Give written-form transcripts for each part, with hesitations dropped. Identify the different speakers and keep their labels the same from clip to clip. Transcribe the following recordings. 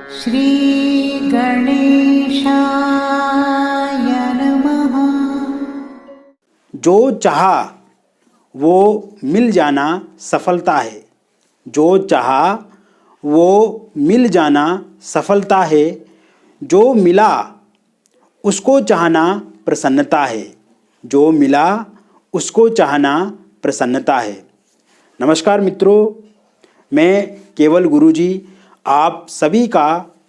Speaker 1: श्री गणेशाय नमः।
Speaker 2: जो चाहा वो मिल जाना सफलता है। जो चाहा वो मिल जाना सफलता है। जो मिला उसको चाहना प्रसन्नता है। जो मिला उसको चाहना प्रसन्नता है। नमस्कार मित्रों, मैं केवल गुरुजी आप सभी का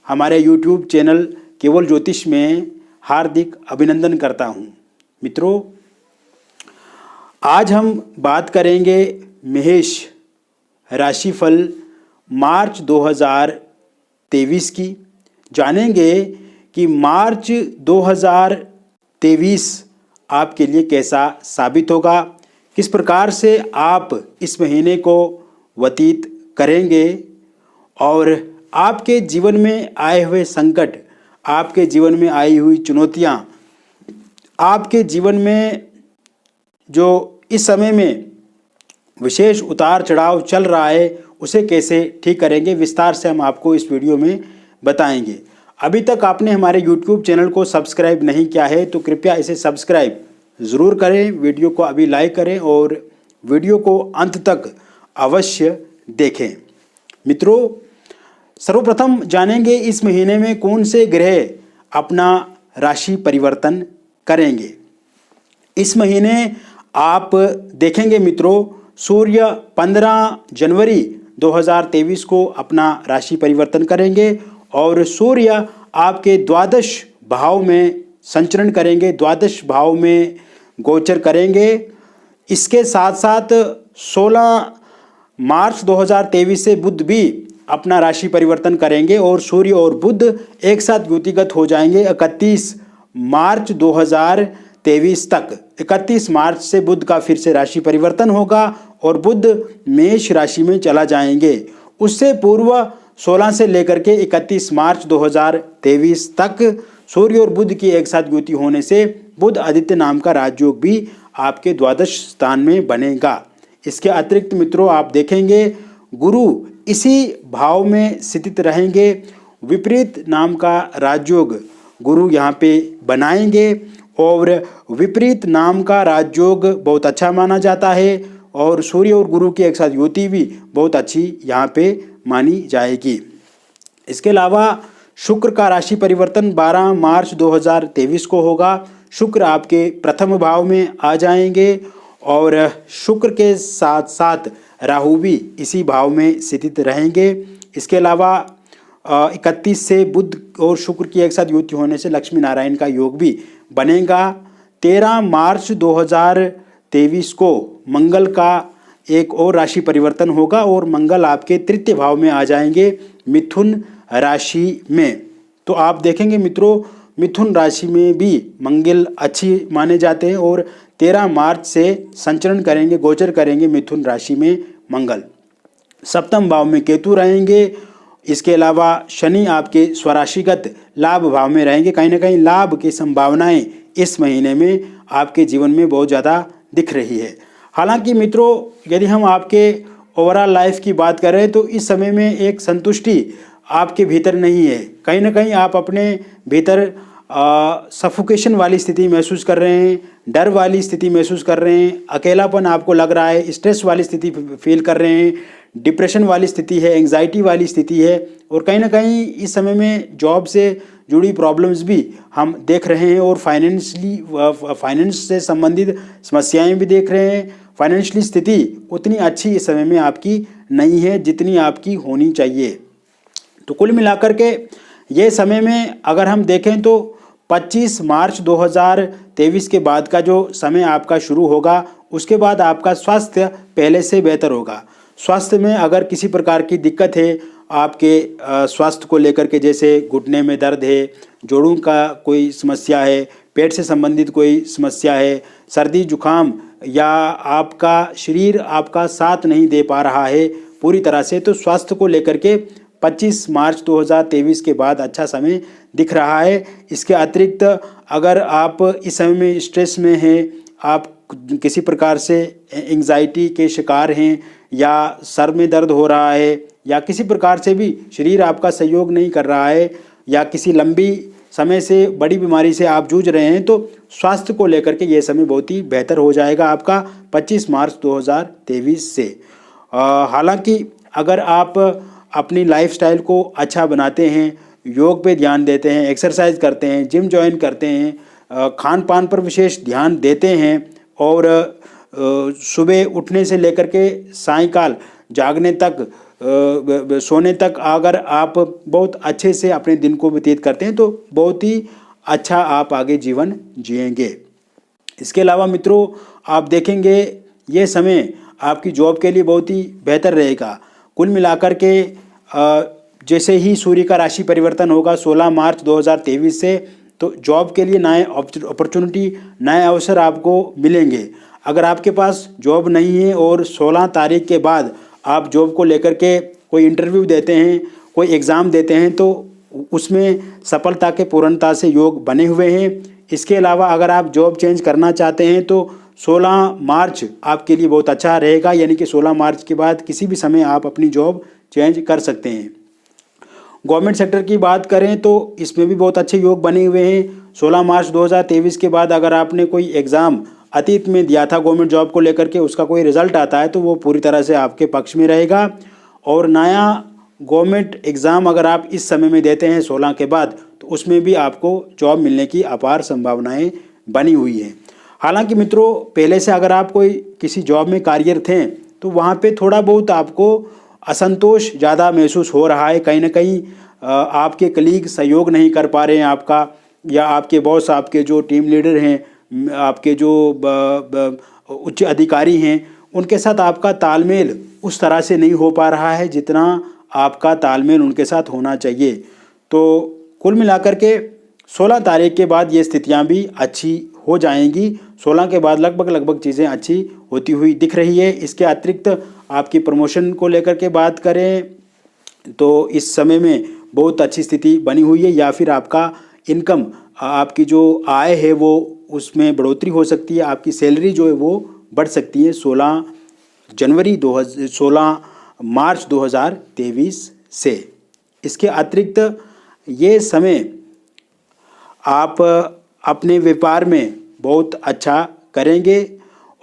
Speaker 2: हमारे YouTube चैनल केवल ज्योतिष में हार्दिक अभिनंदन करता हूँ। मित्रों, आज हम बात करेंगे मेष राशिफल मार्च 2023 की। जानेंगे कि मार्च 2023 आपके लिए कैसा साबित होगा, किस प्रकार से आप इस महीने को व्यतीत करेंगे और आपके जीवन में आए हुए संकट, आपके जीवन में आई हुई चुनौतियाँ, आपके जीवन में जो इस समय में विशेष उतार चढ़ाव चल रहा है उसे कैसे ठीक करेंगे, विस्तार से हम आपको इस वीडियो में बताएंगे। अभी तक आपने हमारे YouTube चैनल को सब्सक्राइब नहीं किया है तो कृपया इसे सब्सक्राइब ज़रूर करें, वीडियो को अभी लाइक करें और वीडियो को अंत तक अवश्य देखें। मित्रों, सर्वप्रथम जानेंगे इस महीने में कौन से ग्रह अपना राशि परिवर्तन करेंगे। इस महीने आप देखेंगे मित्रों, सूर्य 15 जनवरी 2023 को अपना राशि परिवर्तन करेंगे और सूर्य आपके द्वादश भाव में संचरण करेंगे, द्वादश भाव में गोचर करेंगे। इसके साथ साथ 16 मार्च 2023 से बुध भी अपना राशि परिवर्तन करेंगे और सूर्य और बुध एक साथ युतिगत हो जाएंगे 31 मार्च 2023 तक। 31 मार्च से बुध का फिर से राशि परिवर्तन होगा और बुध मेष राशि में चला जाएंगे। उससे पूर्व 16 से लेकर के 31 मार्च 2023 तक सूर्य और बुध की एक साथ युति होने से बुध आदित्य नाम का राजयोग भी आपके द्वादश स्थान में बनेगा। इसके अतिरिक्त मित्रों आप देखेंगे गुरु इसी भाव में स्थित रहेंगे। विपरीत नाम का राजयोग गुरु यहाँ पे बनाएंगे और विपरीत नाम का राजयोग बहुत अच्छा माना जाता है और सूर्य और गुरु की एक साथ युति भी बहुत अच्छी यहाँ पे मानी जाएगी। इसके अलावा शुक्र का राशि परिवर्तन 12 मार्च 2023 को होगा। शुक्र आपके प्रथम भाव में आ जाएंगे और शुक्र के साथ साथ राहु भी इसी भाव में स्थित रहेंगे। इसके अलावा 31 से बुध और शुक्र की एक साथ युति होने से लक्ष्मी नारायण का योग भी बनेगा। 13 मार्च 2023 को मंगल का एक और राशि परिवर्तन होगा और मंगल आपके तृतीय भाव में आ जाएंगे, मिथुन राशि में। तो आप देखेंगे मित्रों, मिथुन राशि में भी मंगल अच्छी माने जाते हैं और 13 मार्च से संचरण करेंगे, गोचर करेंगे मिथुन राशि में मंगल। सप्तम भाव में केतु रहेंगे। इसके अलावा शनि आपके स्वराशिगत लाभ भाव में रहेंगे। कहीं ना कहीं लाभ की संभावनाएं इस महीने में आपके जीवन में बहुत ज़्यादा दिख रही है। हालांकि मित्रों, यदि हम आपके ओवरऑल लाइफ की बात करें तो इस समय में एक संतुष्टि आपके भीतर नहीं है। कहीं ना कहीं आप अपने भीतर सफोकेशन वाली स्थिति महसूस कर रहे हैं, डर वाली स्थिति महसूस कर रहे हैं, अकेलापन आपको लग रहा है, स्ट्रेस वाली स्थिति फील कर रहे हैं, डिप्रेशन वाली स्थिति है, एंग्जाइटी वाली स्थिति है और कहीं ना कहीं इस समय में जॉब से जुड़ी प्रॉब्लम्स भी हम देख रहे हैं और फाइनेंस से संबंधित समस्याएं भी देख रहे हैं। फाइनेंशियली स्थिति उतनी अच्छी इस समय में आपकी नहीं है जितनी आपकी होनी चाहिए। तो कुल मिलाकर के ये समय में अगर हम देखें तो 25 मार्च 2023 के बाद का जो समय आपका शुरू होगा, उसके बाद आपका स्वास्थ्य पहले से बेहतर होगा। स्वास्थ्य में अगर किसी प्रकार की दिक्कत है आपके स्वास्थ्य को लेकर के, जैसे घुटने में दर्द है, जोड़ों का कोई समस्या है, पेट से संबंधित कोई समस्या है, सर्दी जुकाम या आपका शरीर आपका साथ नहीं दे पा रहा है पूरी तरह से, तो स्वास्थ्य को लेकर के 25 मार्च 2023 के बाद अच्छा समय दिख रहा है। इसके अतिरिक्त अगर आप इस समय में स्ट्रेस में हैं, आप किसी प्रकार से एंग्जाइटी के शिकार हैं या सर में दर्द हो रहा है या किसी प्रकार से भी शरीर आपका सहयोग नहीं कर रहा है या किसी लंबी समय से बड़ी बीमारी से आप जूझ रहे हैं, तो स्वास्थ्य को लेकर के ये समय बहुत ही बेहतर हो जाएगा आपका 25 मार्च 2023 से। हालांकि अगर आप अपनी लाइफस्टाइल को अच्छा बनाते हैं, योग पे ध्यान देते हैं, एक्सरसाइज करते हैं, जिम ज्वाइन करते हैं, खान पान पर विशेष ध्यान देते हैं और सुबह उठने से लेकर के सायंकाल जागने तक, सोने तक अगर आप बहुत अच्छे से अपने दिन को व्यतीत करते हैं तो बहुत ही अच्छा आप आगे जीवन जिएंगे। इसके अलावा मित्रों, आप देखेंगे ये समय आपकी जॉब के लिए बहुत ही बेहतर रहेगा। कुल मिलाकर के जैसे ही सूर्य का राशि परिवर्तन होगा 16 मार्च 2023 से, तो जॉब के लिए नए अपॉर्चुनिटी, नए अवसर आपको मिलेंगे। अगर आपके पास जॉब नहीं है और 16 तारीख के बाद आप जॉब को लेकर के कोई इंटरव्यू देते हैं, कोई एग्ज़ाम देते हैं, तो उसमें सफलता के पूर्णता से योग बने हुए हैं। इसके अलावा अगर आप जॉब चेंज करना चाहते हैं तो 16 मार्च आपके लिए बहुत अच्छा रहेगा, यानी कि 16 मार्च के बाद किसी भी समय आप अपनी जॉब चेंज कर सकते हैं। गवर्नमेंट सेक्टर की बात करें तो इसमें भी बहुत अच्छे योग बने हुए हैं। 16 मार्च 2023 के बाद अगर आपने कोई एग्ज़ाम अतीत में दिया था गवर्नमेंट जॉब को लेकर के, उसका कोई रिजल्ट आता है तो वो पूरी तरह से आपके पक्ष में रहेगा। और नया गवर्नमेंट एग्ज़ाम अगर आप इस समय में देते हैं 16 के बाद, तो उसमें भी आपको जॉब मिलने की अपार संभावनाएं बनी हुई हैं। हालांकि मित्रों, पहले से अगर आप कोई किसी जॉब में कार्यरत हैं तो वहाँ पे थोड़ा बहुत आपको असंतोष ज़्यादा महसूस हो रहा है। कहीं ना कहीं आपके कलीग सहयोग नहीं कर पा रहे हैं आपका, या आपके बॉस, आपके जो टीम लीडर हैं, आपके जो उच्च अधिकारी हैं, उनके साथ आपका तालमेल उस तरह से नहीं हो पा रहा है जितना आपका तालमेल उनके साथ होना चाहिए। तो कुल मिलाकर के 16 तारीख के बाद ये स्थितियां भी अच्छी हो जाएंगी। 16 के बाद लगभग चीज़ें अच्छी होती हुई दिख रही है। इसके अतिरिक्त आपकी प्रमोशन को लेकर के बात करें तो इस समय में बहुत अच्छी स्थिति बनी हुई है, या फिर आपका इनकम, आपकी जो आय है वो उसमें बढ़ोतरी हो सकती है, आपकी सैलरी जो है वो बढ़ सकती है 16 मार्च 2023 से। इसके अतिरिक्त ये समय आप अपने व्यापार में बहुत अच्छा करेंगे,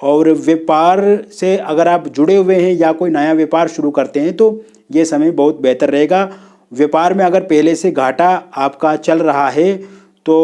Speaker 2: और व्यापार से अगर आप जुड़े हुए हैं या कोई नया व्यापार शुरू करते हैं तो ये समय बहुत बेहतर रहेगा। व्यापार में अगर पहले से घाटा आपका चल रहा है तो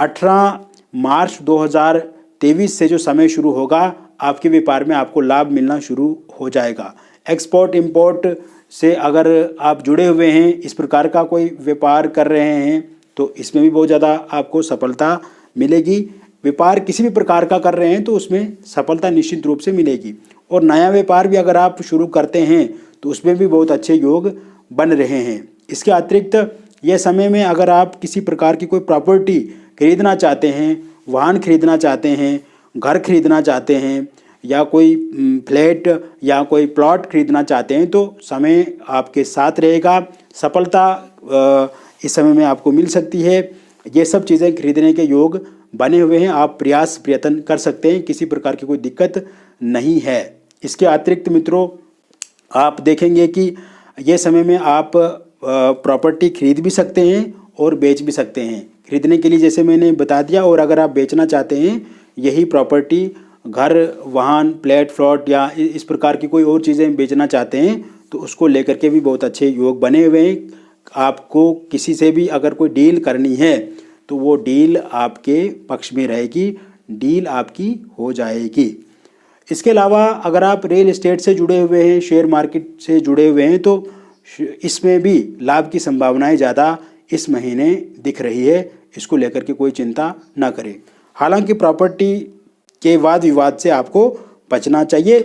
Speaker 2: 18 मार्च 2023 से जो समय शुरू होगा, आपके व्यापार में आपको लाभ मिलना शुरू हो जाएगा। एक्सपोर्ट इंपोर्ट से अगर आप जुड़े हुए हैं, इस प्रकार का कोई व्यापार कर रहे हैं, तो इसमें भी बहुत ज़्यादा आपको सफलता मिलेगी। व्यापार किसी भी प्रकार का कर रहे हैं तो उसमें सफलता निश्चित रूप से मिलेगी। और नया व्यापार भी अगर आप शुरू करते हैं तो उसमें भी बहुत अच्छे योग बन रहे हैं। इसके अतिरिक्त यह समय में अगर आप किसी प्रकार की कोई प्रॉपर्टी खरीदना चाहते हैं, वाहन खरीदना चाहते हैं, घर खरीदना चाहते हैं, या कोई फ्लैट या कोई प्लॉट खरीदना चाहते हैं, तो समय आपके साथ रहेगा। सफलता इस समय में आपको मिल सकती है। ये सब चीज़ें खरीदने के योग बने हुए हैं। आप प्रयत्न कर सकते हैं, किसी प्रकार की कोई दिक्कत नहीं है। इसके अतिरिक्त मित्रों, आप देखेंगे कि ये समय में आप प्रॉपर्टी खरीद भी सकते हैं और बेच भी सकते हैं। खरीदने के लिए जैसे मैंने बता दिया, और अगर आप बेचना चाहते हैं यही प्रॉपर्टी, घर, वाहन, फ्लैट, प्लॉट या इस प्रकार की कोई और चीज़ें बेचना चाहते हैं तो उसको लेकर के भी बहुत अच्छे योग बने हुए हैं। आपको किसी से भी अगर कोई डील करनी है तो वो डील आपके पक्ष में रहेगी, डील आपकी हो जाएगी। इसके अलावा अगर आप रियल एस्टेट से जुड़े हुए हैं, शेयर मार्केट से जुड़े हुए हैं, तो इसमें भी लाभ की संभावनाएं ज़्यादा इस महीने दिख रही है। इसको लेकर के कोई चिंता ना करें। हालांकि प्रॉपर्टी के वाद विवाद से आपको बचना चाहिए।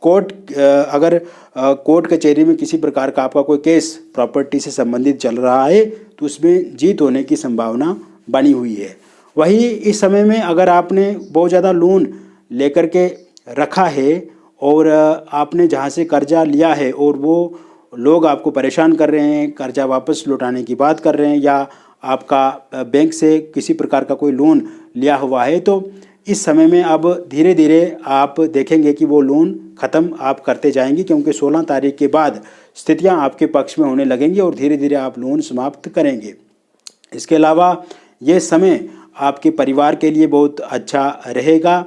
Speaker 2: अगर कोर्ट कचहरी में किसी प्रकार का आपका कोई केस प्रॉपर्टी से संबंधित चल रहा है तो उसमें जीत होने की संभावना बनी हुई है। वही इस समय में अगर आपने बहुत ज़्यादा लोन लेकर के रखा है और आपने जहाँ से कर्जा लिया है और वो लोग आपको परेशान कर रहे हैं, कर्जा वापस लौटाने की बात कर रहे हैं, या आपका बैंक से किसी प्रकार का कोई लोन लिया हुआ है, तो इस समय में अब धीरे धीरे आप देखेंगे कि वो लोन ख़त्म आप करते जाएंगे, क्योंकि 16 तारीख के बाद स्थितियां आपके पक्ष में होने लगेंगी और धीरे धीरे आप लोन समाप्त करेंगे। इसके अलावा ये समय आपके परिवार के लिए बहुत अच्छा रहेगा।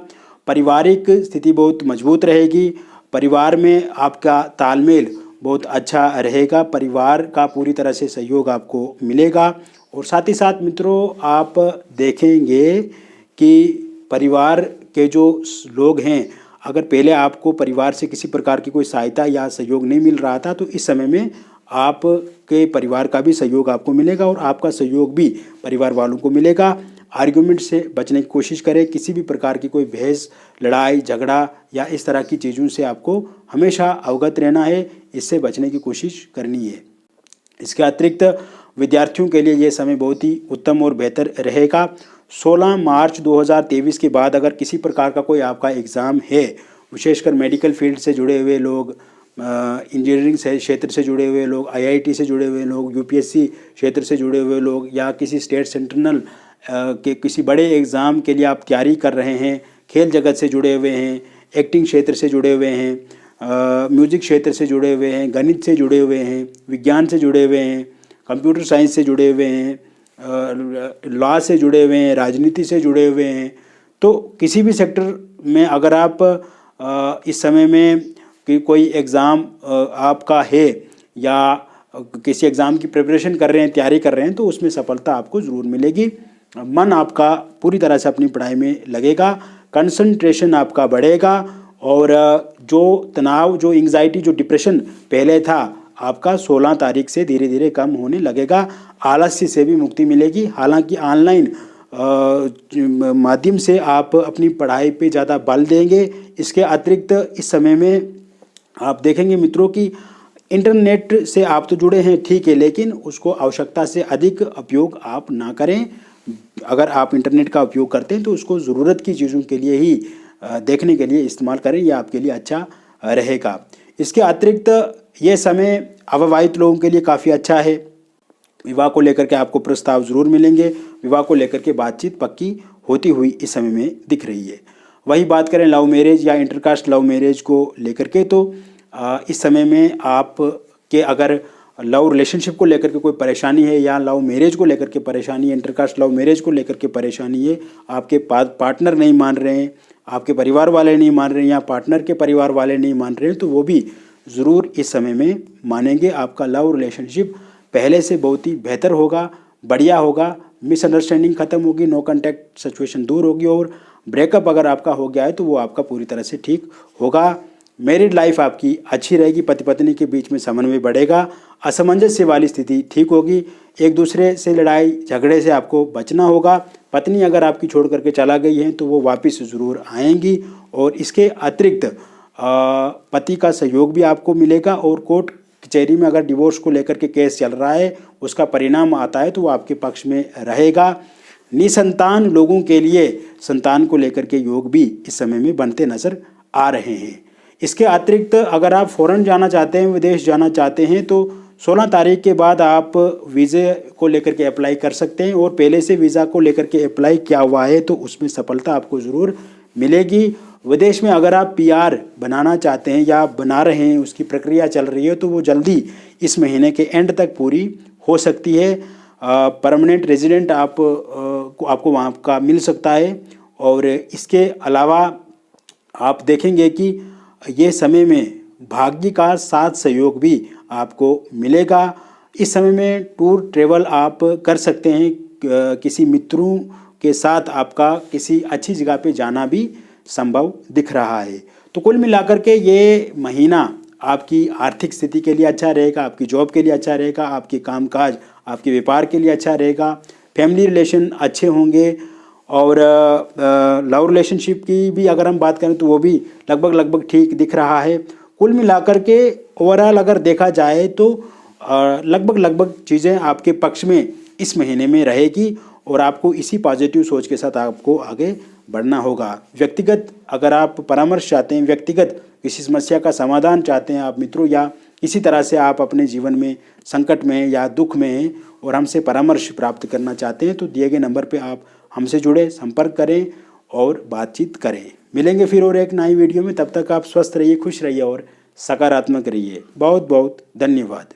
Speaker 2: पारिवारिक स्थिति बहुत मजबूत रहेगी। परिवार में आपका तालमेल बहुत अच्छा रहेगा। परिवार का पूरी तरह से सहयोग आपको मिलेगा। और साथ ही साथ मित्रों, आप देखेंगे कि परिवार के जो लोग हैं, अगर पहले आपको परिवार से किसी प्रकार की कोई सहायता या सहयोग नहीं मिल रहा था, तो इस समय में आपके परिवार का भी सहयोग आपको मिलेगा और आपका सहयोग भी परिवार वालों को मिलेगा। आर्ग्यूमेंट से बचने की कोशिश करें। किसी भी प्रकार की कोई बहस, लड़ाई झगड़ा या इस तरह की चीज़ों से आपको हमेशा अवगत रहना है, इससे बचने की कोशिश करनी है। इसके अतिरिक्त विद्यार्थियों के लिए ये समय बहुत ही उत्तम और बेहतर रहेगा। 16 मार्च 2023 के बाद अगर किसी प्रकार का कोई आपका एग्ज़ाम है, विशेषकर मेडिकल फील्ड से जुड़े हुए लोग, इंजीनियरिंग क्षेत्र से जुड़े हुए लोग, IIT से जुड़े हुए लोग, UPSC क्षेत्र से जुड़े हुए लोग, या किसी स्टेट सेंट्रल के किसी बड़े एग्ज़ाम के लिए आप तैयारी कर रहे हैं, खेल जगत से जुड़े हुए हैं, एक्टिंग क्षेत्र से जुड़े हुए हैं, म्यूज़िक क्षेत्र से जुड़े हुए हैं, गणित से जुड़े हुए हैं, विज्ञान से जुड़े हुए हैं, कंप्यूटर साइंस से जुड़े हुए हैं, लॉ से जुड़े हुए हैं, राजनीति से जुड़े हुए हैं, तो किसी भी सेक्टर में अगर आप इस समय में कि कोई एग्ज़ाम आपका है या किसी एग्ज़ाम की प्रिपरेशन कर रहे हैं, तैयारी कर रहे हैं, तो उसमें सफलता आपको ज़रूर मिलेगी। मन आपका पूरी तरह से अपनी पढ़ाई में लगेगा, कंसंट्रेशन आपका बढ़ेगा और जो तनाव, जो एंग्जाइटी, जो डिप्रेशन पहले था, आपका 16 तारीख से धीरे धीरे कम होने लगेगा। आलस्य से भी मुक्ति मिलेगी। हालांकि ऑनलाइन माध्यम से आप अपनी पढ़ाई पे ज़्यादा बल देंगे। इसके अतिरिक्त इस समय में आप देखेंगे मित्रों कि इंटरनेट से आप तो जुड़े हैं, ठीक है, लेकिन उसको आवश्यकता से अधिक उपयोग आप ना करें। अगर आप इंटरनेट का उपयोग करते हैं तो उसको ज़रूरत की चीज़ों के लिए ही देखने के लिए इस्तेमाल करें, यह आपके लिए अच्छा रहेगा। इसके अतिरिक्त ये समय अविवाहित लोगों के लिए काफ़ी अच्छा है। विवाह को लेकर के आपको प्रस्ताव ज़रूर मिलेंगे। विवाह को लेकर के बातचीत पक्की होती हुई इस समय में दिख रही है। वही बात करें लव मैरिज या इंटरकास्ट लव मैरिज को लेकर के, तो इस समय में आप के अगर लव रिलेशनशिप को लेकर के कोई परेशानी है या लव मैरिज को लेकर के परेशानी है, इंटरकास्ट लव मैरिज को लेकर के परेशानी है, आपके पार्टनर नहीं मान रहे हैं, आपके परिवार वाले नहीं मान रहे हैं या पार्टनर के परिवार वाले नहीं मान रहे हैं, तो वो भी ज़रूर इस समय में मानेंगे। आपका लव रिलेशनशिप पहले से बहुत ही बेहतर होगा, बढ़िया होगा। मिसअंडरस्टैंडिंग खत्म होगी, नो कॉन्टैक्ट सिचुएशन दूर होगी और ब्रेकअप अगर आपका हो गया है तो वो आपका पूरी तरह से ठीक होगा। मैरिड लाइफ आपकी अच्छी रहेगी। पति पत्नी के बीच में समन्वय बढ़ेगा। असमंजस्य वाली स्थिति ठीक होगी। एक दूसरे से लड़ाई झगड़े से आपको बचना होगा। पत्नी अगर आपकी छोड़ करके चला गई है तो वो वापस ज़रूर आएंगी। और इसके अतिरिक्त पति का सहयोग भी आपको मिलेगा और कोर्ट कचहरी में अगर डिवोर्स को लेकर के केस चल रहा है, उसका परिणाम आता है तो वो आपके पक्ष में रहेगा। निसंतान लोगों के लिए संतान को लेकर के योग भी इस समय में बनते नजर आ रहे हैं। इसके अतिरिक्त अगर आप फॉरेन जाना चाहते हैं, विदेश जाना चाहते हैं, तो 16 तारीख के बाद आप वीज़े को लेकर के अप्लाई कर सकते हैं और पहले से वीज़ा को लेकर के अप्लाई किया हुआ है तो उसमें सफलता आपको ज़रूर मिलेगी। विदेश में अगर आप PR बनाना चाहते हैं या बना रहे हैं, उसकी प्रक्रिया चल रही है, तो वो जल्दी इस महीने के एंड तक पूरी हो सकती है। परमानेंट रेजिडेंट आपको वहाँ का मिल सकता है। और इसके अलावा आप देखेंगे कि ये समय में भाग्य का साथ सहयोग भी आपको मिलेगा। इस समय में टूर ट्रेवल आप कर सकते हैं। किसी मित्रों के साथ आपका किसी अच्छी जगह पे जाना भी संभव दिख रहा है। तो कुल मिलाकर के ये महीना आपकी आर्थिक स्थिति के लिए अच्छा रहेगा, आपकी जॉब के लिए अच्छा रहेगा, आपके कामकाज, आपके व्यापार के लिए अच्छा रहेगा। फैमिली रिलेशन अच्छे होंगे और लव रिलेशनशिप की भी अगर हम बात करें तो वो भी लगभग ठीक दिख रहा है। कुल मिलाकर के ओवरऑल अगर देखा जाए तो लगभग चीज़ें आपके पक्ष में इस महीने में रहेगी और आपको इसी पॉजिटिव सोच के साथ आपको आगे बढ़ना होगा। व्यक्तिगत अगर आप परामर्श चाहते हैं, व्यक्तिगत किसी समस्या का समाधान चाहते हैं आप मित्रों, या किसी तरह से आप अपने जीवन में संकट में या दुख में हैं और हमसे परामर्श प्राप्त करना चाहते हैं, तो दिए गए नंबर पे आप हमसे जुड़े, संपर्क करें और बातचीत करें। मिलेंगे फिर और एक नई वीडियो में। तब तक आप स्वस्थ रहिए, खुश रहिए और सकारात्मक रहिए। बहुत बहुत धन्यवाद।